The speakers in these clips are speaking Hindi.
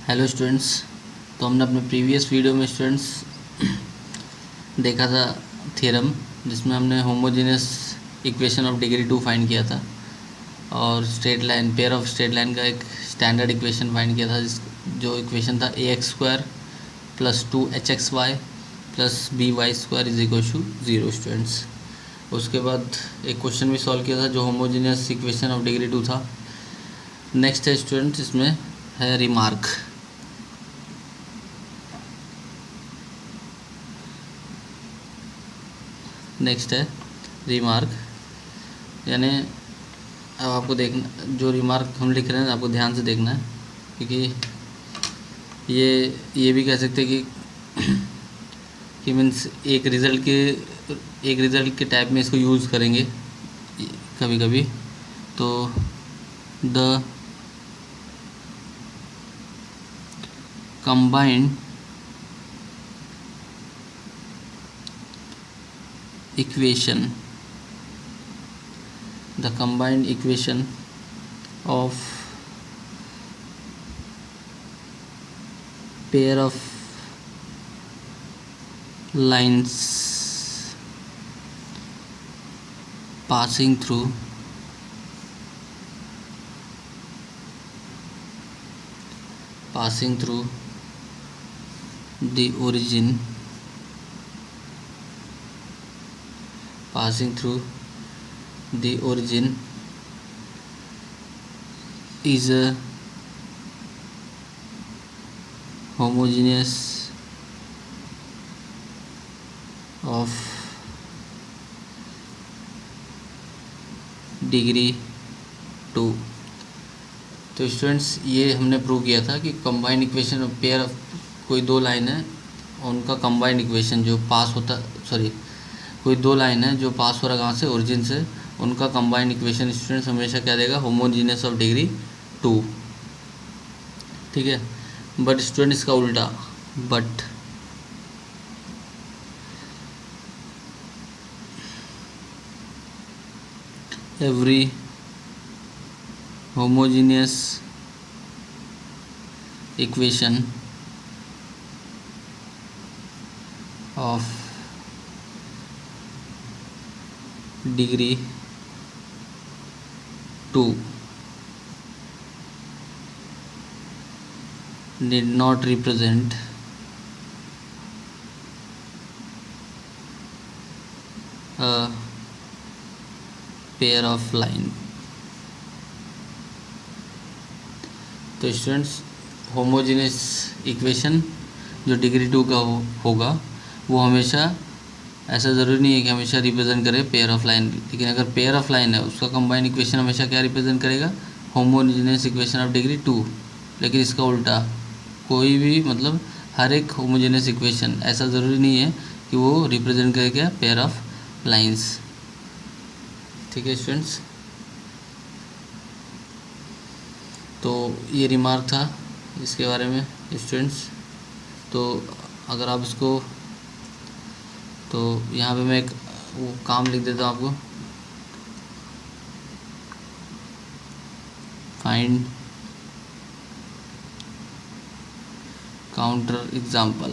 Hello students. तो हमने अपने प्रीवियस वीडियो में स्टूडेंट्स देखा था थ्योरम, जिसमें हमने homogeneous equation of degree 2 find किया था और straight line pair of straight line का एक स्टैंडर्ड इक्वेशन फाइंड किया था, जो इक्वेशन था ax² + 2hxy + by² = 0 स्टूडेंट्स। उसके बाद एक क्वेश्चन भी सॉल्व किया था जो होमोजेनियस इक्वेशन ऑफ डिग्री 2 था। नेक्स्ट है स्टूडेंट्स, इसमें है रिमार्क। नेक्स्ट है रिमार्क, यानी अब आपको देखना, जो रिमार्क हम लिख रहे हैं आपको ध्यान से देखना है, क्योंकि ये भी कह सकते हैं कि मीन्स एक रिज़ल्ट के टाइप में इसको यूज़ करेंगे कभी कभी। तो the combined equation of pair of lines passing through the origin is a homogeneous of degree 2। तो स्टूडेंट्स, ये हमने प्रूव किया था कि combined equation of pair of कोई दो लाइन है, उनका कंबाइंड इक्वेशन जो पास होता कोई दो लाइन है जो पास हो रहा कहाँ से, ओरिजिन से, उनका कंबाइंड इक्वेशन स्टूडेंट्स हमेशा क्या देगा, होमोजीनियस ऑफ डिग्री 2। ठीक है। बट स्टूडेंट इसका उल्टा, but every homogeneous equation of degree 2 did not represent a pair of line। तो स्टूडेंट्स, होमोजेनियस इक्वेशन जो डिग्री 2 का होगा वो हमेशा, ऐसा ज़रूरी नहीं है कि हमेशा रिप्रेजेंट करे पेयर ऑफ लाइन, लेकिन अगर पेयर ऑफ लाइन है उसका कंबाइंड इक्वेशन हमेशा क्या रिप्रेजेंट करेगा, होमोजेनियस इक्वेशन ऑफ डिग्री 2। लेकिन इसका उल्टा, कोई भी मतलब हर एक होमोजेनियस इक्वेशन ऐसा ज़रूरी नहीं है कि वो रिप्रेजेंट करे क्या, पेयर ऑफ लाइन्स। ठीक है स्टूडेंट्स, तो ये रिमार्क था इसके बारे में स्टूडेंट्स। तो अगर आप इसको, तो यहाँ पे मैं एक वो काम लिख देता हूँ आपको, find counter example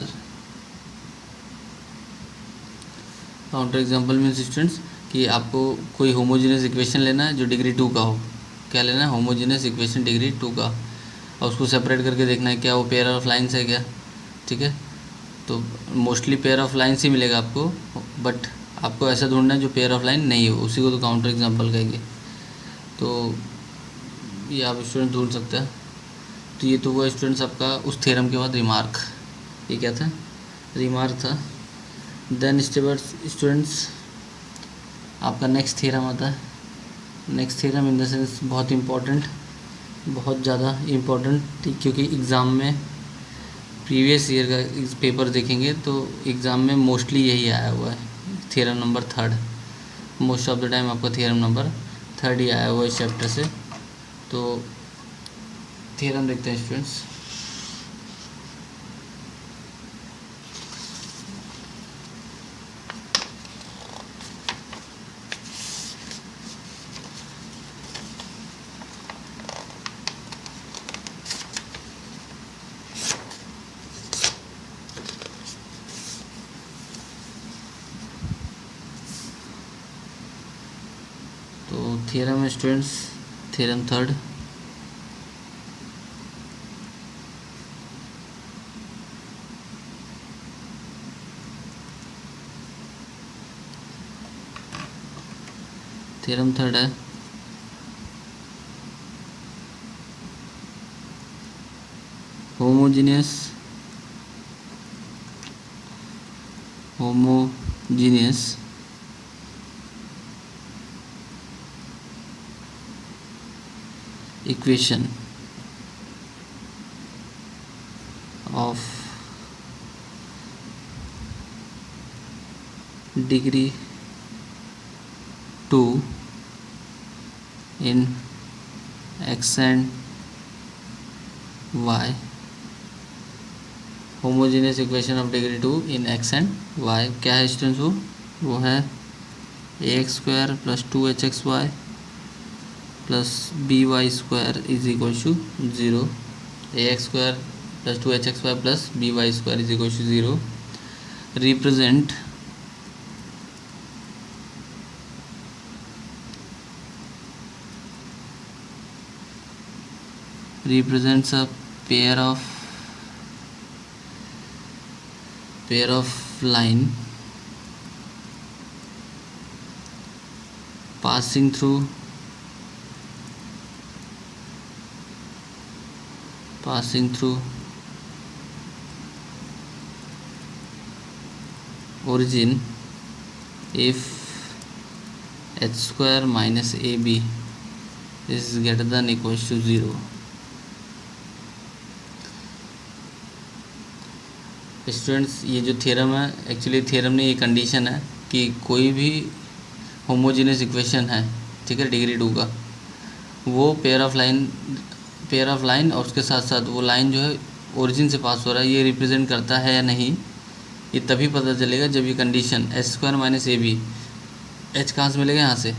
means students कि आपको कोई होमोजेनियस इक्वेशन लेना है जो डिग्री 2 का हो। क्या लेना है, होमोजेनियस इक्वेशन डिग्री 2 का, और उसको सेपरेट करके देखना है क्या वो पेयर ऑफ लाइन्स है क्या। ठीक है, तो मोस्टली पेयर ऑफ लाइन्स ही मिलेगा आपको, बट आपको ऐसा ढूंढना है जो पेयर ऑफ लाइन नहीं हो, उसी को तो काउंटर एग्जाम्पल कहेंगे। तो ये आप स्टूडेंट ढूंढ सकते हैं। तो ये तो हुआ स्टूडेंट्स आपका उस थ्योरम के बाद रिमार्क। ये क्या था, रिमार्क था। देन स्टूडेंट्स आपका नेक्स्ट थ्योरम आता है। Next theorem in the sense बहुत इम्पोर्टेंट, बहुत ज़्यादा इम्पोर्टेंट, क्योंकि एग्ज़ाम में प्रीवियस ईयर का पेपर देखेंगे तो एग्ज़ाम में मोस्टली यही आया हुआ है, theorem number 3। Most of the time आपका थ्योरम नंबर 3 ही आया हुआ है इस चैप्टर से। तो थ्योरम देखते हैं students. Theorem students, theorem third, theorem third है homogeneous equation of degree 2 in x and y, homogeneous equation of degree 2 in x and y क्या है स्टूडेंट्स? वो है ax² plus 2hxy plus by² is equal to 0, ax² plus 2hxy plus by² is equal to 0, represent represents a pair of line passing through origin if h² minus ab is greater than equals to 0। Students ये जो थ्योरम है, एक्चुअली थ्योरम नहीं, ये कंडीशन है कि कोई भी होमोजीनियस इक्वेशन है, ठीक है, डिग्री 2 का, वो पेयर ऑफ लाइन और उसके साथ साथ वो लाइन जो है ओरिजिन से पास हो रहा है, ये रिप्रेजेंट करता है या नहीं, ये तभी पता चलेगा जब ये condition h² minus A B, h कहाँ से मिलेगा? यहाँ से,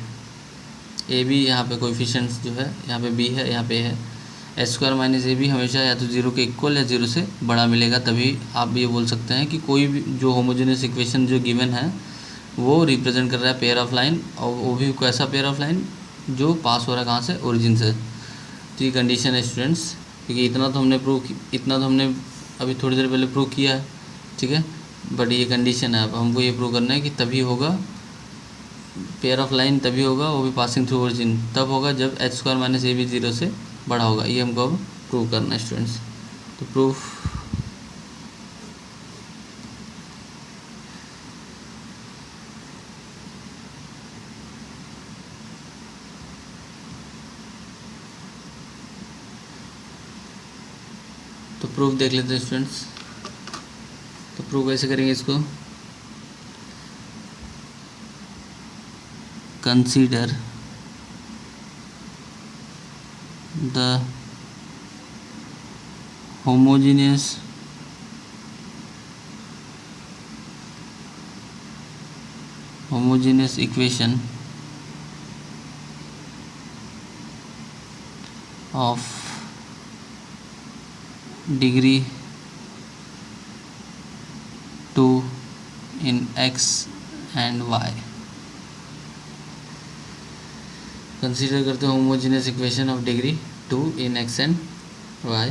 ए बी यहाँ पे कोएफिशिएंट्स जो है, यहाँ पे b है, यहाँ पे है, h² माइनस ए बी हमेशा या तो 0 के इक्वल या 0 से बड़ा मिलेगा, तभी आप ये बोल सकते हैं कि कोई भी जो होमोजेनियस इक्वेशन जो गिवन है वो रिप्रेजेंट कर रहा है पेयर ऑफ लाइन, और वो भी कैसा पेयर ऑफ लाइन? जो पास हो रहा है कहाँ से? ओरिजिन से। तो ये कंडीशन है स्टूडेंट्स, क्योंकि इतना तो हमने अभी थोड़ी देर पहले प्रूव किया है, ठीक है, बट ये कंडीशन है, अब हमको ये प्रूव करना है कि तभी होगा पेयर ऑफ लाइन, तभी होगा वो भी पासिंग थ्रू ओरिजिन, तब होगा जब h² माइनस ए बी 0 से बड़ा होगा। ये हमको अब प्रूव करना है स्टूडेंट्स। तो प्रूफ देख लेते हैं स्टूडेंट्स। तो प्रूफ कैसे करेंगे इसको? Consider the homogeneous equation of degree 2 in x and y। Consider करते हैं homogeneous equation of degree 2 in x and y,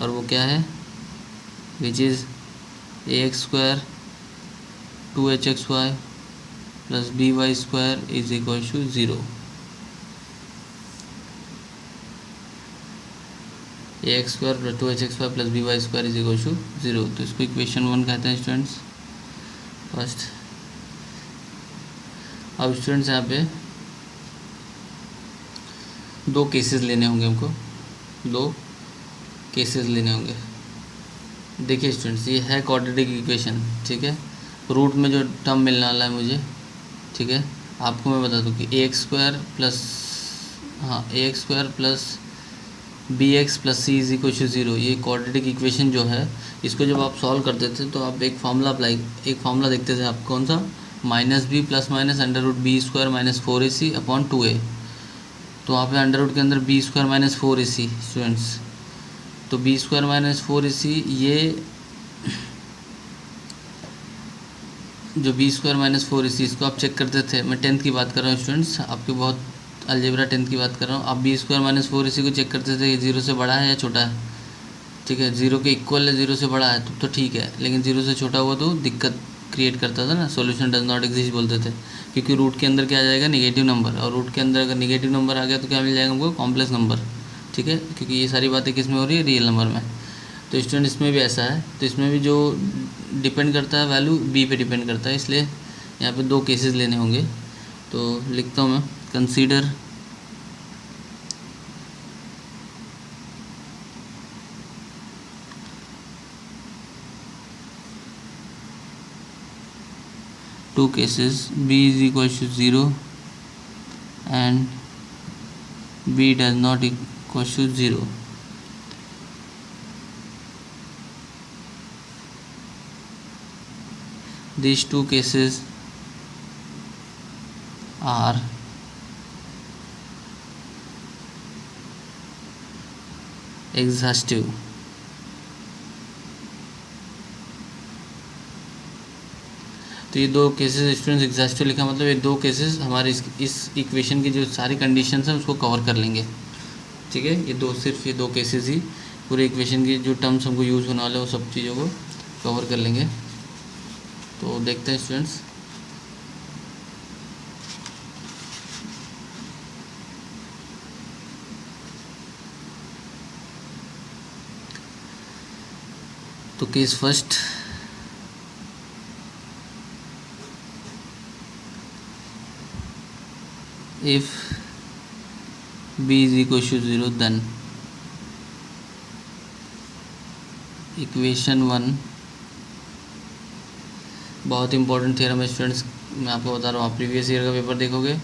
और वो क्या है? Which is ax² 2hxy plus by² is equal to 0। ax² plus 2hxy plus by² is equal to 0। तो इसको इक्वेशन 1 कहते हैं स्टूडेंट्स फर्स्ट। अब स्टूडेंट्स यहाँ पे दो केसेस लेने होंगे हमको, देखिए स्टूडेंट्स, ये है क्वाड्रेटिक इक्वेशन, ठीक है, रूट में जो टर्म मिलने वाला है मुझे, ठीक है, आपको मैं बता दूं कि ax² plus bx plus C is equal to 0, ये क्वाड्रेटिक इक्वेशन जो है, इसको जब आप सॉल्व करते थे तो आप एक फार्मूला देखते थे आप, कौन सा? -b plus minus √b² minus 4ac upon 2a। तो वहाँ पे अंडर रूट के अंदर b² माइनस 4ac स्टूडेंट्स, तो b² माइनस 4ac, ये जो b² माइनस 4ac, इसको आप चेक करते थे, मैं 10th की बात कर रहा हूँ स्टूडेंट्स, आपके बहुत अलजेब्रा 10th की बात कर रहा हूँ। अब बी स्क्वायर माइनस 4 इसी को चेक करते थे, ये 0 से बड़ा है या छोटा है। ठीक है, 0 के इक्वल है, 0 से बड़ा है तो ठीक है, लेकिन 0 से छोटा हुआ तो दिक्कत क्रिएट करता था ना, सॉल्यूशन डज नॉट एग्जिस्ट बोलते थे, क्योंकि रूट के अंदर क्या आ जाएगा, नेगेटिव नंबर, और रूट के अंदर अगर नेगेटिव नंबर आ गया तो क्या मिल जाएगा हमको, कॉम्प्लेक्स नंबर। ठीक है, क्योंकि ये सारी बातें किस में हो रही है, रियल नंबर में। तो स्टूडेंट इसमें भी ऐसा है, तो इसमें भी जो डिपेंड करता है वैल्यू बी पे डिपेंड करता है, इसलिए यहाँ पे 2 केसेस लेने होंगे। तो लिखता हूँ मैं, consider two cases, b is equal to 0 and b does not equal to 0. These 2 cases are exhaustive. तो ये 2 केसेस स्टूडेंट्स एग्जॉस्टिव लिखा, मतलब ये 2 केसेस हमारे इस इक्वेशन की जो सारी कंडीशंस हैं उसको कवर कर लेंगे। ठीक है, सिर्फ ये 2 केसेस ही पूरे इक्वेशन की जो टर्म्स हमको यूज़ होने वाले हैं वो सब चीज़ों को कवर कर लेंगे। तो देखते हैं स्टूडेंट्स, तो case first, if b is equal to 0 then equation 1, बहुत इंपॉर्टेंट थ्योरम है स्टूडेंट्स, मैं आपको बता रहा हूँ। आप प्रीवियस ईयर का पेपर देखोगे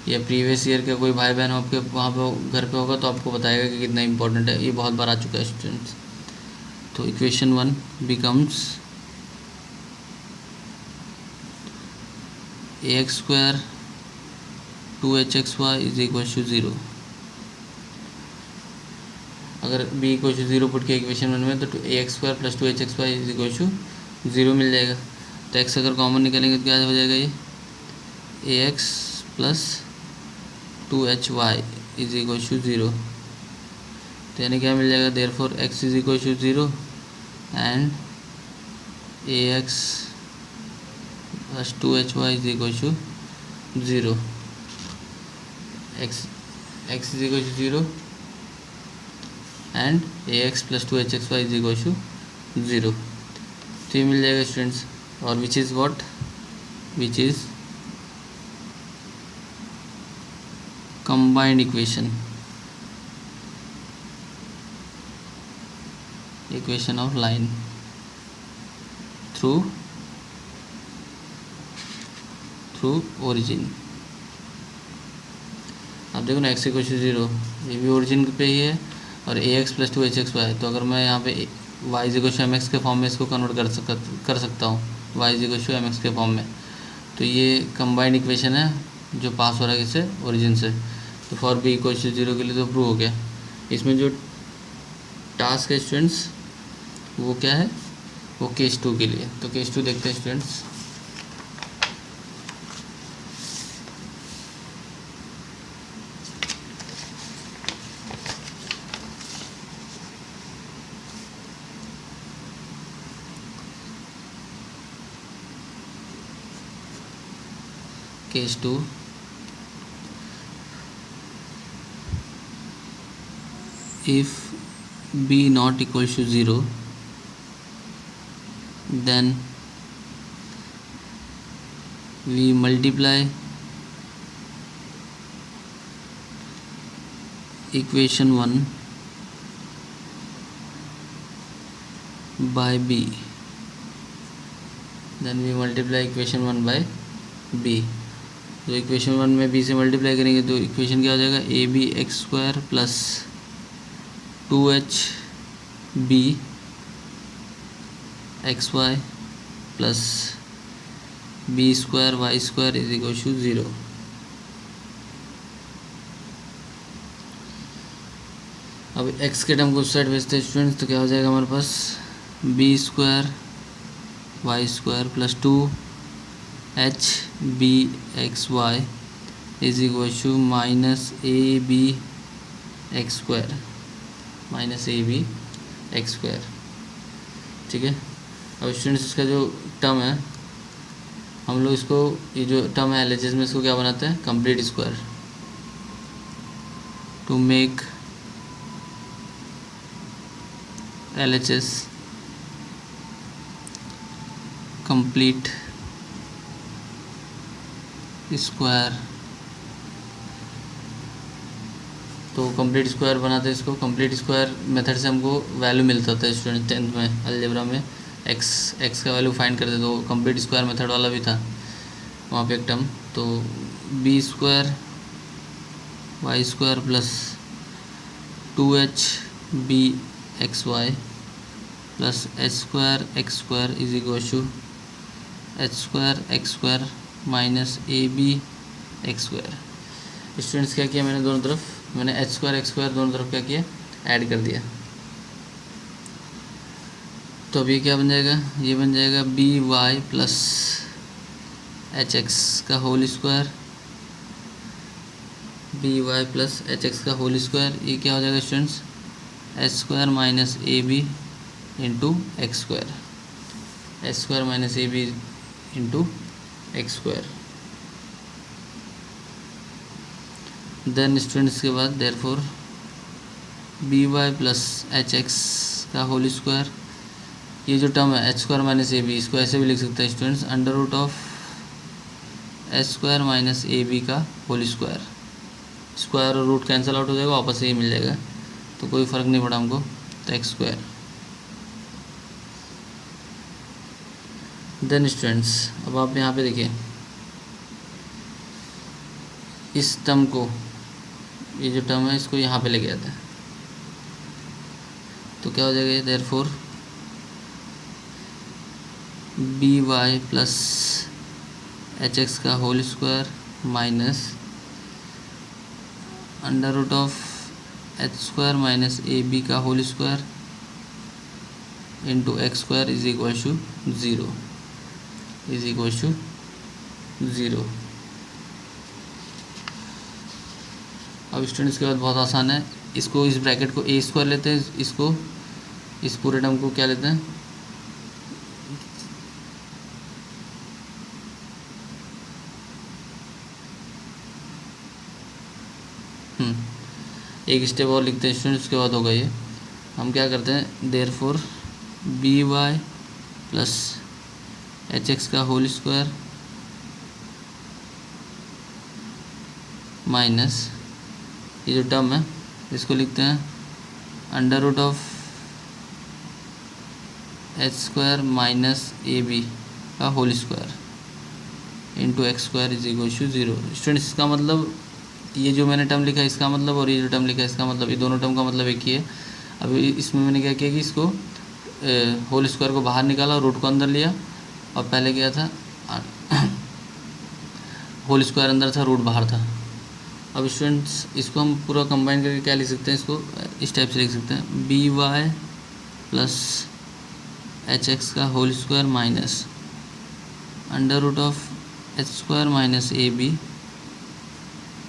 या प्रीवियस ईयर का कोई भाई बहन आपके वहाँ पे घर पे होगा तो आपको बताएगा कि कितना इंपॉर्टेंट है, ये बहुत बार आ चुका है स्टूडेंट्स। तो equation 1 becomes ax² 2hxy is equal to 0। अगर b इक्वल टू 0 पुट के इक्वेशन 1 में तो ax² plus 2hxy is equal to 0 मिल जाएगा। तो x अगर कॉमन निकलेंगे तो क्या हो जाएगा, ये ax plus 2hy is equal to 0। तो यानी क्या मिल जाएगा, therefore x is equal to 0 and ax plus 2hy is equal to 0। x is equal to 0 and ax plus 2hxy is equal to 0। तो ये मिल जाएगा स्टूडेंट्स, और which is what, which is combined equation, equation of line through origin. अब देखो ना, x इक्वल टू 0 ये भी ओरिजिन पे ही है, और ax प्लस 2hxy, तो अगर मैं यहाँ पे y इक्वल टू mx के फॉर्म में इसको कन्वर्ट कर सकता हूँ, y इक्वल टू mx के फॉर्म में, तो ये कंबाइंड इक्वेशन है जो पास हो रहा है इससे, ओरिजिन से। तो फॉर b इक्वल टू 0 के लिए तो प्रूव हो गया। इसमें जो टास्क है स्टूडेंट्स वो क्या है, वो केस 2 के लिए। तो केस 2 देखते हैं students. Case 2, if b not equal to 0 then we multiply equation 1 by b, then we multiply equation 1 by b। तो इक्वेशन 1 में b से मल्टीप्लाई करेंगे तो इक्वेशन क्या हो जाएगा, ab(x² plus 2hb xy plus b² y² is equal to 0। अब x के टर्म को उस साइड भेजते हैं स्टूडेंट्स, तो क्या हो जाएगा हमारे पास, b² y² plus 2hb xy is equal to minus A B X square, minus A B X square. ठीक है। अब स्टूडेंट्स इसका जो टर्म है, हम लोग इसको, ये जो टर्म है LHS में, इसको क्या बनाते हैं, complete square, to make LHS complete square. तो कंप्लीट स्क्वायर बनाते हैं इसको। कंप्लीट स्क्वायर मेथड से हमको वैल्यू मिलता था स्टूडेंट 10th में अलजेब्रा में, एक्स का वैल्यू फाइंड करते, तो कंप्लीट स्क्वायर मेथड वाला भी था वहाँ पे एक टर्म। तो B square Y square plus 2h B X Y plus H square X square is equal to H square X square minus A B X square. Students क्या किया मैंने, दोनों तरफ मैंने एच स्क्वायर एक्स स्क्वायर दोनों तरफ क्या किया, ऐड कर दिया। तो अब ये क्या बन जाएगा, ये बन जाएगा B Y plus H X का whole square, B Y plus H X का होल स्क्वायर। ये क्या हो जाएगा students, H square minus A B into X square, H square minus A B into X square. Then students के बाद therefore B Y plus H X का होल स्क्वायर, ये जो टर्म है H square minus A B, इसको ऐसे भी लिख सकते हैं students, under root of H square minus A B का होल स्क्वायर। स्क्वायर और रूट कैंसिल आउट हो जाएगा, वापस यही मिल जाएगा, तो कोई फ़र्क नहीं पड़ा हमको, तो एक्स स्क्वायर। देन स्टूडेंट्स अब आप यहाँ पे देखिए, इस टर्म को, ये जो टर्म है इसको यहाँ पे लेके आते हैं, तो क्या हो जाएगा, therefore B Y plus H X का whole square minus under root of H square minus A B का whole square into X square is equal to zero, is equal to zero. अब स्टूडेंट्स के बाद बहुत आसान है, इसको, इस ब्रैकेट को ए स्क्वायर लेते हैं, इसको, इस पूरे टर्म को क्या लेते हैं, एक स्टेप और लिखते हैं स्टूडेंट्स, उसके बाद होगा ये। हम क्या करते हैं, therefore B Y plus H X का होल स्क्वायर माइनस, ये जो टर्म है इसको लिखते हैं under root of H square minus A B का whole square into X square is equal to zero. Students इसका मतलब, ये जो मैंने टर्म लिखा है इसका मतलब, और ये जो टर्म लिखा है इसका मतलब, ये दोनों टर्म का मतलब एक ही है। अभी इसमें मैंने क्या किया कि इसको होल स्क्वायर को बाहर निकाला, रूट को अंदर लिया, और पहले क्या था, होल स्क्वायर अंदर था, रूट बाहर था। अब स्टूडेंट्स इसको हम पूरा कंबाइन करके क्या लिख सकते हैं, इसको इस टाइप से लिख सकते हैं, B Y plus H X का whole square minus under root of H square minus A B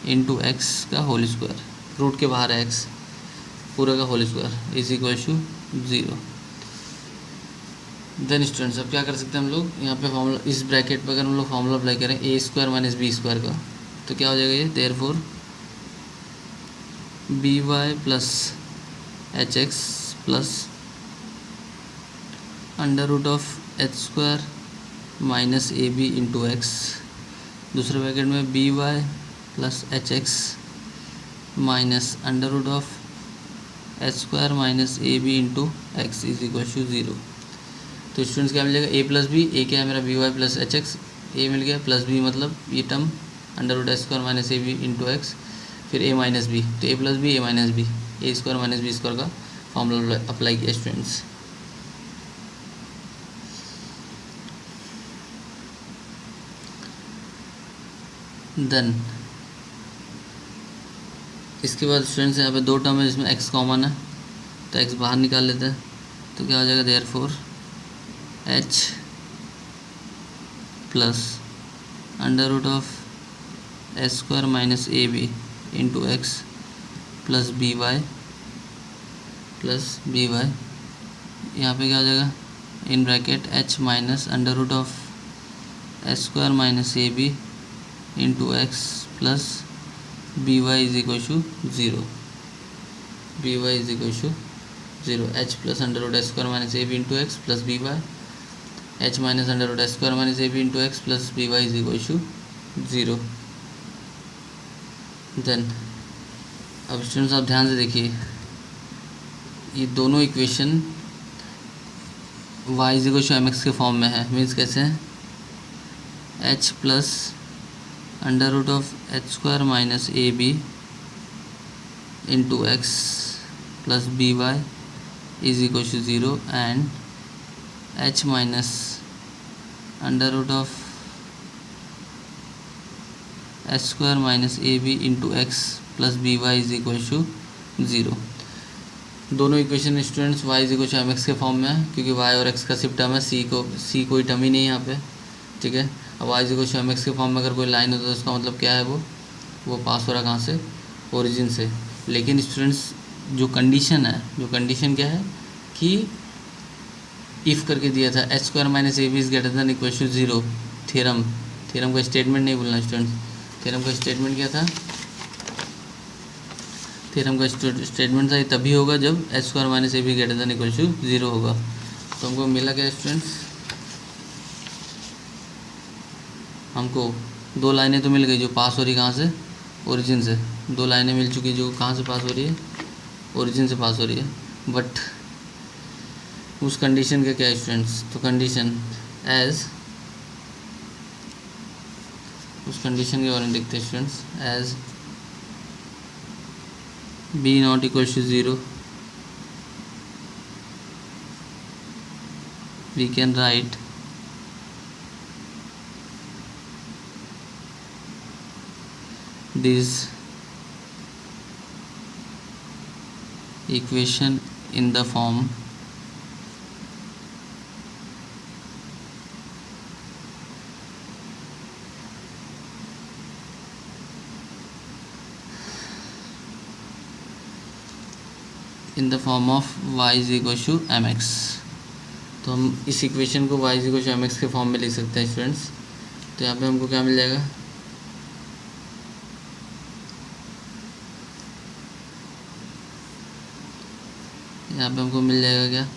into X का होल स्क्वायर, रूट के बाहर है एक्स, पूरे का whole square is equal to zero. Then students अब क्या कर सकते हैं हम लोग, यहाँ पे फॉर्मूला, इस ब्रैकेट पर अगर हम लोग फॉर्मूला अप्लाई करें A square minus B square का, तो क्या हो जाएगा ये, therefore B Y plus H X plus under root of H square minus A B into X, दूसरे ब्रैकेट में B Y plus H X minus under root of H square minus A B into X is equal to zero. तो स्टूडेंट्स क्या मिल जाएगा, ए प्लस बी, ए क्या है मेरा B Y plus H X, A मिल गया, प्लस बी मतलब ये term under root H square minus A B into X, फिर ए माइनस बी, तो A plus B, A minus B, A square minus B square का फॉर्मूला अप्लाई किया स्टूडेंट्स। देन इसके बाद स्टूडेंट्स यहाँ पे दो टर्म है जिसमें एक्स कॉमन है, तो एक्स बाहर निकाल लेते हैं, तो क्या हो जाएगा, therefore H plus under root of S square minus A B into X plus B Y यहाँ पे क्या हो जाएगा, in bracket H minus under root of S square minus A B into X plus B Y is equal to zero, B Y is equal to zero, H plus under root S square minus A B into X plus B Y, H minus under root S square minus A B into X plus B Y is equal to zero. Then अब स्टूडेंट्स आप ध्यान से देखिए, ये दोनों equation y is equal to M X के फॉर्म में है। मीन्स कैसे है, h plus under root of H square minus A B into X plus B Y is equal to zero and h minus under root of H square minus A B into X plus B Y is equal to zero. दोनों equation students y is equal to M X के फॉर्म में है, क्योंकि y और x का सिर्फ टर्म है, c कोई टर्म ही नहीं है यहाँ पे, ठीक है। अब y is equal to M X के फॉर्म में अगर कोई लाइन हो तो उसका मतलब क्या है, वो पास हो रहा कहाँ से, ओरिजिन से। लेकिन स्टूडेंट्स जो कंडीशन क्या है कि इफ़ करके दिया था H square minus A B is greater than equal to zero, theorem का स्टेटमेंट नहीं भूलना स्टूडेंट्स। थ्योरम का स्टेटमेंट क्या था, थ्योरम का स्टेटमेंट था ये तभी होगा जब H square minus A B greater than equal to zero होगा। तो हमको मिला क्या स्टूडेंट्स, हमको दो लाइनें तो मिल गई जो पास हो रही कहाँ से, ओरिजिन से। दो लाइनें मिल चुकी जो कहाँ से पास हो रही है, ओरिजिन से पास हो रही है। बट उस कंडीशन का क्या है स्टूडेंट्स, तो कंडीशन उस कंडीशन के बारे में देखते हैं students. As b not equals to 0, we can write this equation in the form in the form of y is equal to M X. तो हम इस इक्वेशन को y is equal to M X के फॉर्म में लिख सकते हैं स्टूडेंट्स। तो यहाँ पे हमको क्या मिल जाएगा, यहाँ पे हमको मिल जाएगा क्या,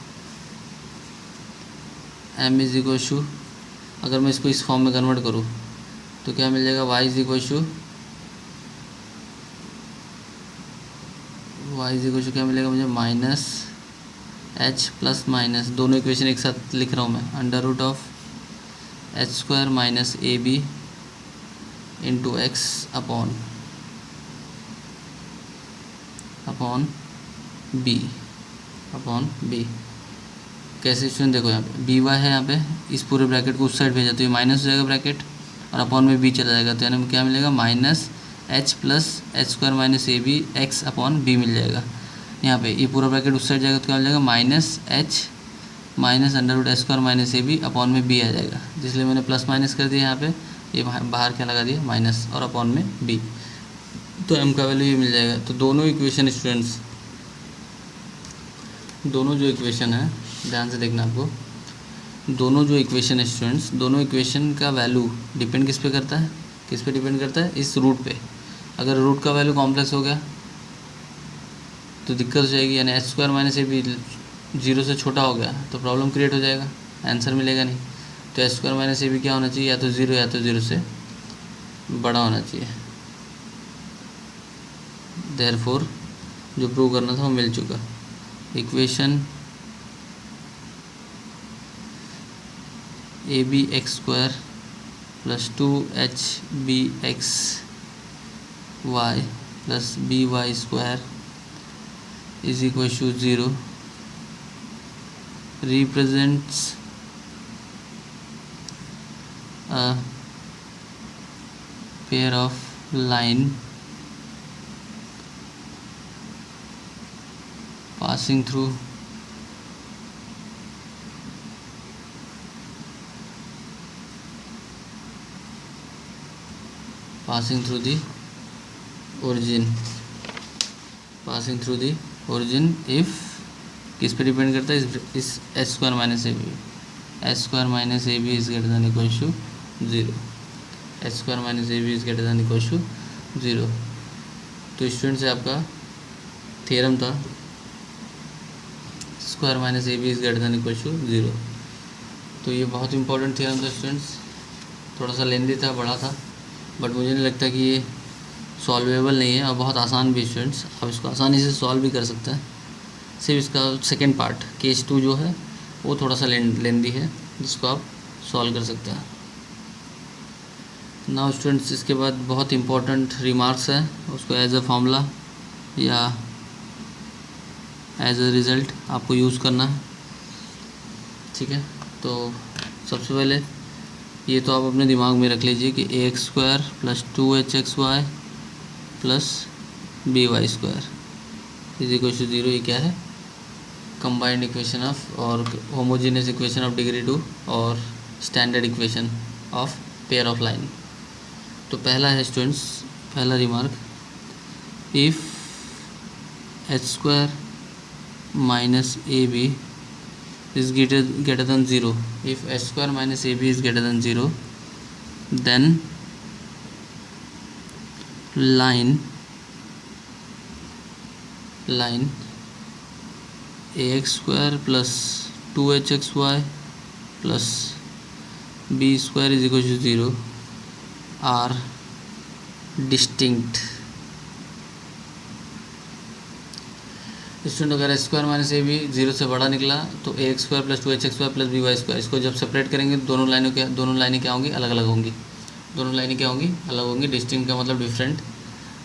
m इज इक्वल टू, अगर मैं इसको इस फॉर्म में कन्वर्ट करूँ तो क्या मिल जाएगा, y इज इक्वल टू क्या मिलेगा मुझे, माइनस एच प्लस माइनस, दोनों इक्वेशन एक साथ लिख रहा हूँ मैं, under root of H square minus A B into X upon B. कैसे स्टूडेंट देखो, यहाँ पे बी वाई है, यहाँ पे इस पूरे ब्रैकेट को उस साइड भेजा तो ये माइनस हो जाएगा ब्रैकेट और अपॉन में बी चला जाएगा। तो यानी क्या मिलेगा, minus H plus H square minus A B X upon B मिल जाएगा। यहाँ पे ये पूरा ब्रैकेट उस साइड जाएगा तो क्या मिल जाएगा, minus H minus under root H square minus A B upon में बी आ जाएगा। इसलिए मैंने प्लस माइनस कर दिया, यहाँ पे ये बाहर क्या लगा दिया, माइनस और अपॉन में बी। तो एम का वैल्यू ये मिल जाएगा। तो दोनों इक्वेशन स्टूडेंट्स, दोनों जो इक्वेशन है, ध्यान से देखना आपको, दोनों जो इक्वेशन है स्टूडेंट्स, दोनों इक्वेशन का वैल्यू डिपेंड किस पे करता है, किस पे डिपेंड करता है, इस रूट पे। अगर रूट का वैल्यू कॉम्प्लेक्स हो गया तो दिक्कत हो जाएगी, यानी H square minus A B zero से छोटा हो गया तो प्रॉब्लम क्रिएट हो जाएगा, आंसर मिलेगा नहीं। तो H square minus A B क्या होना चाहिए, या तो ज़ीरो से बड़ा होना चाहिए। देयरफॉर जो प्रूव करना था वो मिल चुका। Equation A B X square plus 2hbx y plus by square is equal to 0 represents a pair of line passing through passing through the origin, passing through the origin if किस पे डिपेंड करता है, इस H square minus A B, H square minus A B is greater than equal to zero, H square minus A B is greater than equal to zero. तो स्टूडेंट से आपका थ्योरम था square minus A B is greater than equal to zero. तो ये बहुत इंपॉर्टेंट थ्योरम था स्टूडेंट्स, थोड़ा सा लेंदी था, बड़ा था, बट मुझे नहीं लगता कि ये सॉल्वेबल नहीं है और बहुत आसान भी स्टूडेंट्स, आप इसको आसानी से सॉल्व भी कर सकते हैं। सिर्फ इसका सेकेंड पार्ट केस 2 जो है वो थोड़ा सा लेंदी है, जिसको आप सॉल्व कर सकते हैं। नाउ स्टूडेंट्स इसके बाद बहुत इंपॉर्टेंट रिमार्क्स है, उसको एज अ फॉर्मूला या एज अ रिज़ल्ट आपको यूज़ करना है, ठीक है। तो सबसे पहले ये तो आप अपने दिमाग में रख लीजिए कि A X square plus 2hxy plus B Y square is equal to zero. ये क्या है, कंबाइंड इक्वेशन ऑफ और होमोजेनियस इक्वेशन ऑफ डिग्री 2 और standard equation of pair of line. तो पहला है स्टूडेंट्स, पहला remark, if H square minus A B is greater than 0, if h square minus ab is greater than 0, then line ax square plus 2hxy plus b square is equal to 0 are distinct। Student अगर H square minus A B zero से बड़ा निकला तो A X square plus 2hx square plus B Y square, इसको जब सेपरेट करेंगे दोनों लाइनें क्या होंगी, अलग अलग होंगी। दोनों लाइनें क्या होंगी, अलग होंगी। डिस्टिंक्ट का मतलब डिफरेंट,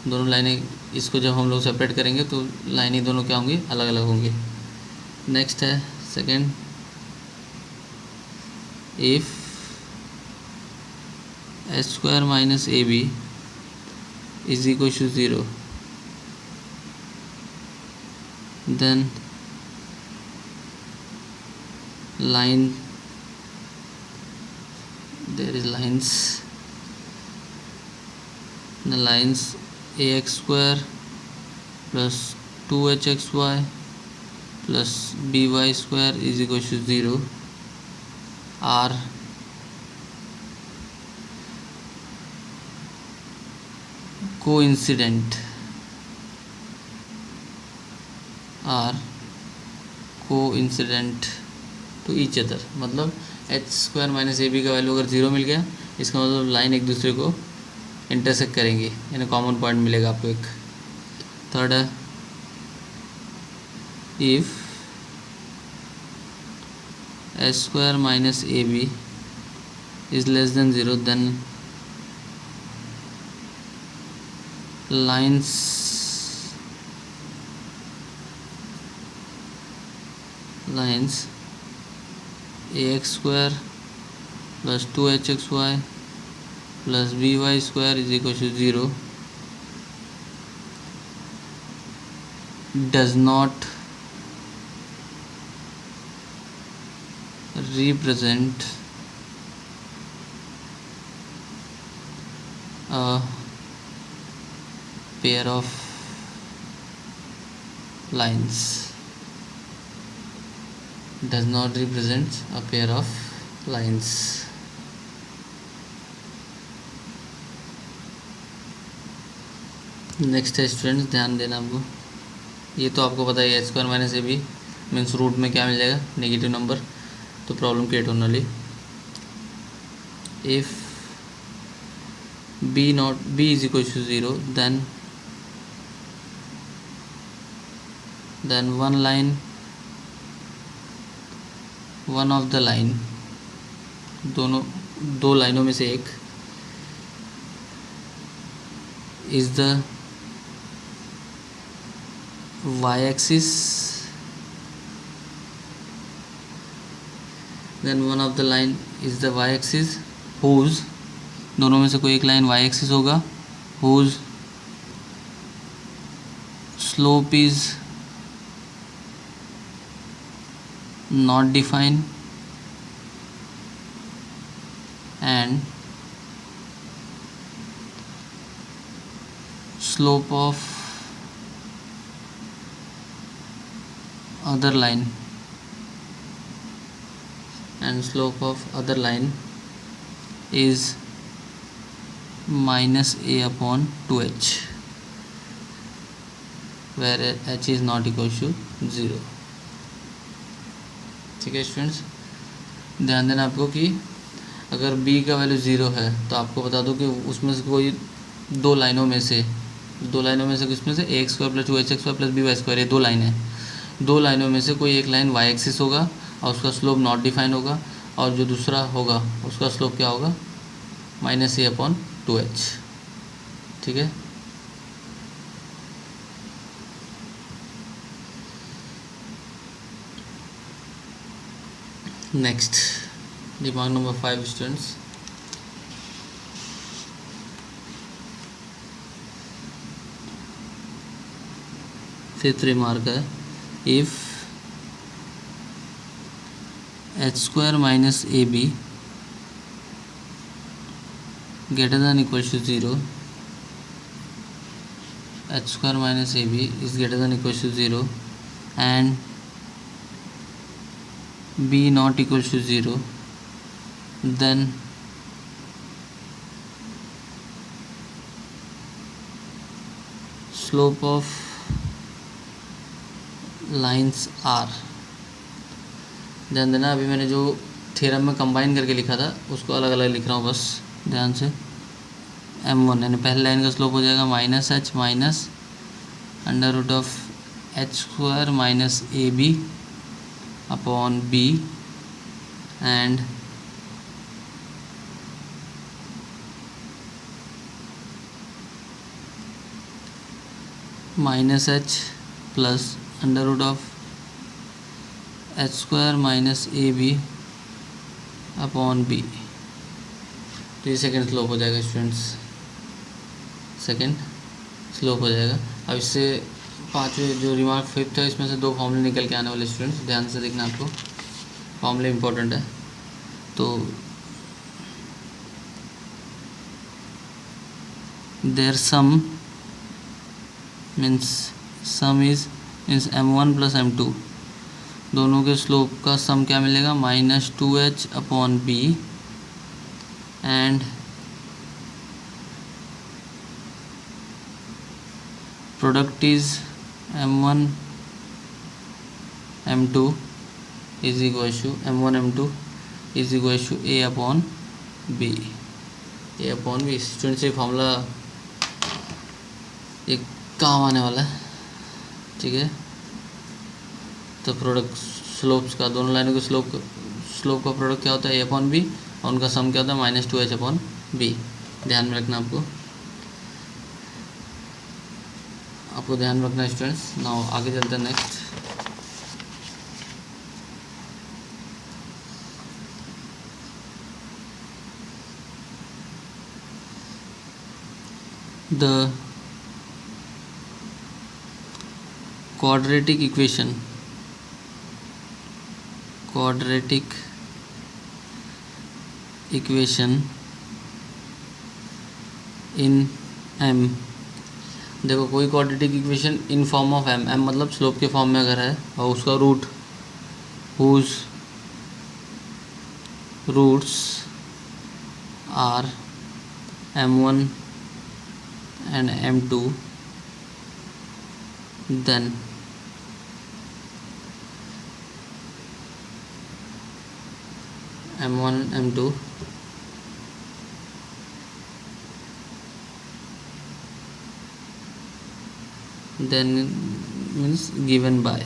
दोनों लाइनें, इसको जब हम लोग सेपरेट करेंगे तो लाइनें दोनों क्या होंगी, अलग अलग होंगी। नेक्स्ट है second, if H square minus A B is equal to zero, then line, there is lines, the lines ax square plus 2hxy plus by square is equal to 0 are coincident, are coincident to each other. मतलब H square minus A B का वैल्यू अगर ज़ीरो मिल गया, इसका मतलब लाइन एक दूसरे को इंटरसेक्ट करेंगी, यानी कॉमन पॉइंट मिलेगा आपको एक। थर्ड है, if H square minus A B is less than zero, then lines ax square plus 2hxy plus by square is equal to 0 does not represent a pair of lines, does not represent a pair of lines। Next है स्टूडेंट्स, ध्यान देना आपको, ये तो आपको पता है H square minus A B means root में क्या मिल जाएगा, नेगेटिव नंबर, तो प्रॉब्लम क्रिएट होने वाली। If B is equal to zero, then one of the line, दो लाइनों में से एक, is the Y axis, then one of the line is the Y axis whose, दोनों में से कोई एक लाइन वाई एक्सिस होगा, whose slope is not defined and slope of other line and slope of other line is minus a upon 2h where h is not equal to 0। ठीक है स्टूडेंट्स, ध्यान देना आपको कि अगर b का वैल्यू 0 है तो आपको बता दो कि उसमें से कोई दो लाइनों में से किसमें से A X square plus 2h X square plus B Y square, ये दो लाइन है। दो लाइनों में से कोई एक लाइन वाई एक्सिस होगा और उसका स्लोप नॉट डिफाइन होगा, और जो दूसरा होगा उसका स्लोप क्या होगा, माइनस ए अपॉन 2h। ठीक है, नेक्स्ट दिमाग नंबर 5 स्टूडेंट्स, फिफ्थ रिमार्क है, if H square minus A B greater than equal to 0, h square minus ab is greater than equal to 0 and b not equal to 0, then slope of lines are, ध्यान देना अभी मैंने जो थ्योरम में कंबाइन करके लिखा था उसको अलग अलग लिख रहा हूँ, बस ध्यान से। m1 यानी पहली लाइन का स्लोप हो जाएगा minus H minus under root of H square minus A B upon B and minus H plus under root of H square minus A B upon B. तो ये सेकेंड स्लोप हो जाएगा स्टूडेंट्स, सेकेंड स्लोप हो जाएगा। अब इससे पाँचवें जो रिमार्क फिफ्थ है इसमें से दो फॉर्मूले निकल के आने वाले स्टूडेंट्स, ध्यान से देखना, आपको फॉर्मूले इंपॉर्टेंट है। तो there sum means sum is means m1 plus m2, दोनों के स्लोप का सम क्या मिलेगा, minus 2h upon B and product is m1 m2 is equal to m1 m2 is equal to a upon b, a upon B. Students ये फॉर्मूला एक काम आने वाला है, ठीक है। तो प्रोडक्ट स्लोप्स का, दोनों लाइनों के स्लोप का प्रोडक्ट क्या होता है, ए अपॉन बी, और उनका सम क्या होता है, माइनस 2h अपॉन बी। ध्यान में रखना, आपको ध्यान रखना है स्टूडेंट्स। नाउ आगे चलते हैं next. The quadratic equation in m, देखो कोई quadratic equation in form of m, m मतलब स्लोप के फॉर्म में अगर है और उसका root whose roots are m1 and m2, then m1 m2 then means given by,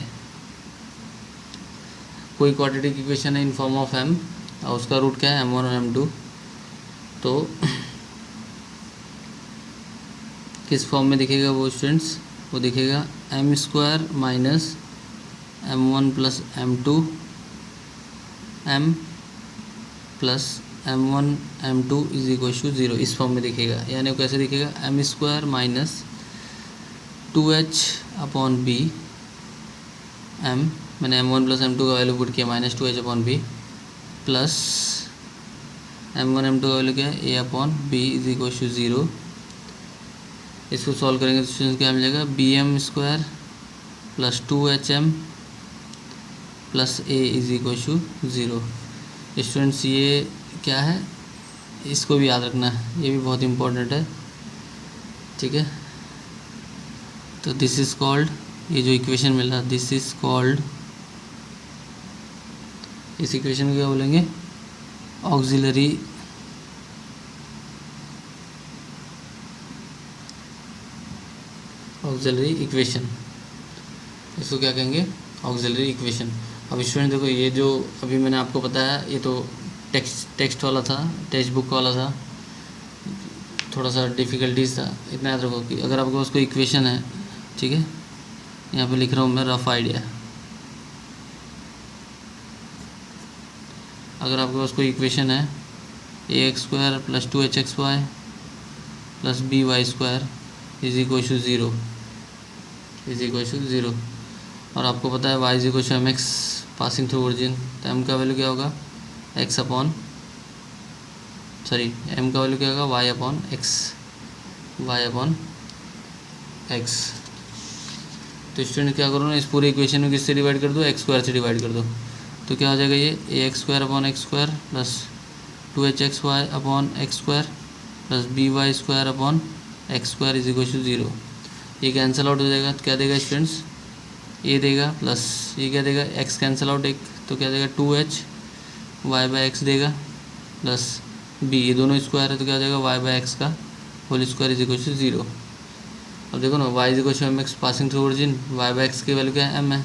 कोई क्वाड्रेटिक इक्वेशन है इन फॉर्म ऑफ m और उसका रूट क्या है, m1 और m2, तो किस फॉर्म में दिखेगा वो स्टूडेंट्स, वो दिखेगा m square minus m1 plus m2 m plus m1 m2 is equal to 0, इस फॉर्म में दिखेगा। यानी वो कैसे दिखेगा, m square minus 2h upon B m, मैंने m1 प्लस m2 का वैल्यू पुट किया minus 2h upon B, plus m1 m2 का वैल्यू क्या है, a upon B is equal to 0, इसको सॉल्व करेंगे तो स्टूडेंट्स क्या मिलेगा, bm² plus 2hm plus a is equal to 0। Students ये क्या है, इसको भी याद रखना है, ये भी बहुत इम्पोर्टेंट है, ठीक है। तो दिस इज़ कॉल्ड, ये जो इक्वेशन मिल रहा है दिस इज़ कॉल्ड, इस इक्वेशन को क्या बोलेंगे, ऑक्सिलरी इक्वेशन, इसको क्या कहेंगे, ऑक्सिलरी इक्वेशन। अब स्टूडेंट देखो, ये जो अभी मैंने आपको बताया ये तो टेक्स्ट वाला था, टेक्स्ट बुक वाला था, थोड़ा सा डिफ़िकल्टीज था। इतना याद रखो कि अगर आपके पास कोई इक्वेशन है, ठीक है, यहाँ पे लिख रहा हूँ मैं रफ आइडिया, अगर आपके पास कोई इक्वेशन है ax² plus 2hxy plus by² is equal to 0 और आपको पता है y is equal to mx passing through origin, तो m का वैल्यू क्या होगा, m का वैल्यू क्या होगा, y अपॉन x। तो स्टूडेंट क्या करो ना, इस पूरे इक्वेशन में किससे डिवाइड कर दो, x² से डिवाइड कर दो, तो क्या हो जाएगा, ये ax² upon x² plus 2hxy upon x² plus by² upon x² is equal to 0। ये कैंसिल आउट हो जाएगा, तो क्या देगा स्टूडेंट्स, ये देगा प्लस ये क्या देगा, x कैंसिल आउट एक, तो क्या देगा 2h y/x देगा प्लस b, ये दोनों स्क्वायर है तो क्या हो जाएगा y/x का whole square is equal to 0। अब देखो ना, y is equal to mx passing through origin, y/x की वैल्यू क्या है, m है,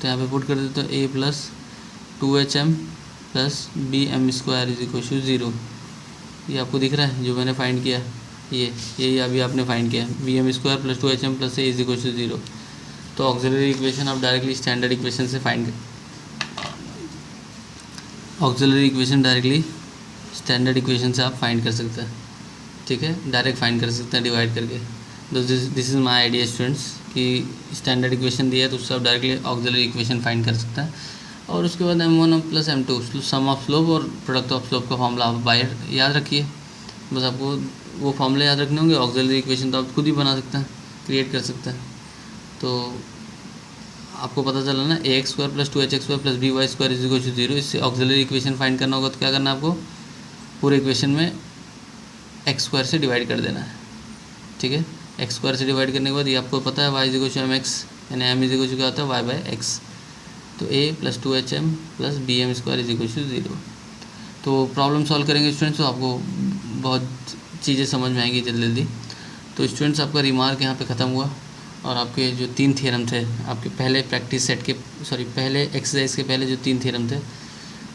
तो यहाँ पे पुट कर देते तो a plus 2hm plus bm² is equal to 0। ये आपको दिख रहा है जो मैंने फाइंड किया, ये अभी आपने फाइंड किया, bm² plus 2hm plus a is equal to 0। तो ऑक्सिलरी इक्वेशन आप डायरेक्टली स्टैंडर्ड इक्वेशन से find, auxiliary equation directly standard equation से आप फाइंड कर सकते हैं, ठीक है, डायरेक्ट फाइंड कर सकते हैं डिवाइड करके। तो this is my idea students कि स्टैंडर्ड इक्वेशन दिया है तो उससे आप डायरेक्टली ऑक्सिलरी इक्वेशन फाइंड कर सकते हैं। और उसके बाद m1 plus m2 sum of slope और प्रोडक्ट ऑफ स्लोप का फॉर्मूला आप बाहर याद रखिए, बस आपको वो फॉर्मूले याद रखने होंगे। ऑक्सिलरी इक्वेशन तो आप खुद ही बना सकते हैं, क्रिएट कर सकते हैं। तो आपको पता चला ना, ax² plus 2hxy plus by² is equal to 0। इससे ऑक्सिलरी इक्वेशन फाइंड करना होगा तो क्या करना है आपको, पूरे इक्वेशन में x² से डिवाइड कर देना है, ठीक है। x² से डिवाइड करने के बाद ये आपको पता है y is equal to mx, यानी m इज इक्वल टू क्या होता है y/x, तो a plus 2hm plus bm² is equal to 0। तो प्रॉब्लम सॉल्व करेंगे स्टूडेंट्स तो आपको बहुत चीज़ें समझ में आएंगी जल्दी जल्दी। तो स्टूडेंट्स आपका रिमार्क यहाँ पे ख़त्म हुआ और आपके जो 3 थ्योरम थे, आपके पहले प्रैक्टिस सेट के पहले एक्सरसाइज के पहले जो 3 थ्योरम थे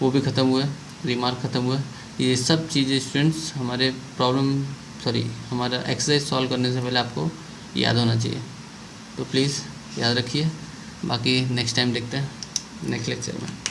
वो भी ख़त्म हुए, रिमार्क ख़त्म हुआ। ये सब चीज़ें स्टूडेंट्स हमारे हमारा एक्सरसाइज सॉल्व करने से पहले आपको याद होना चाहिए, तो प्लीज़ याद रखिए। बाकी नेक्स्ट टाइम देखते हैं नेक्स्ट लेक्चर में।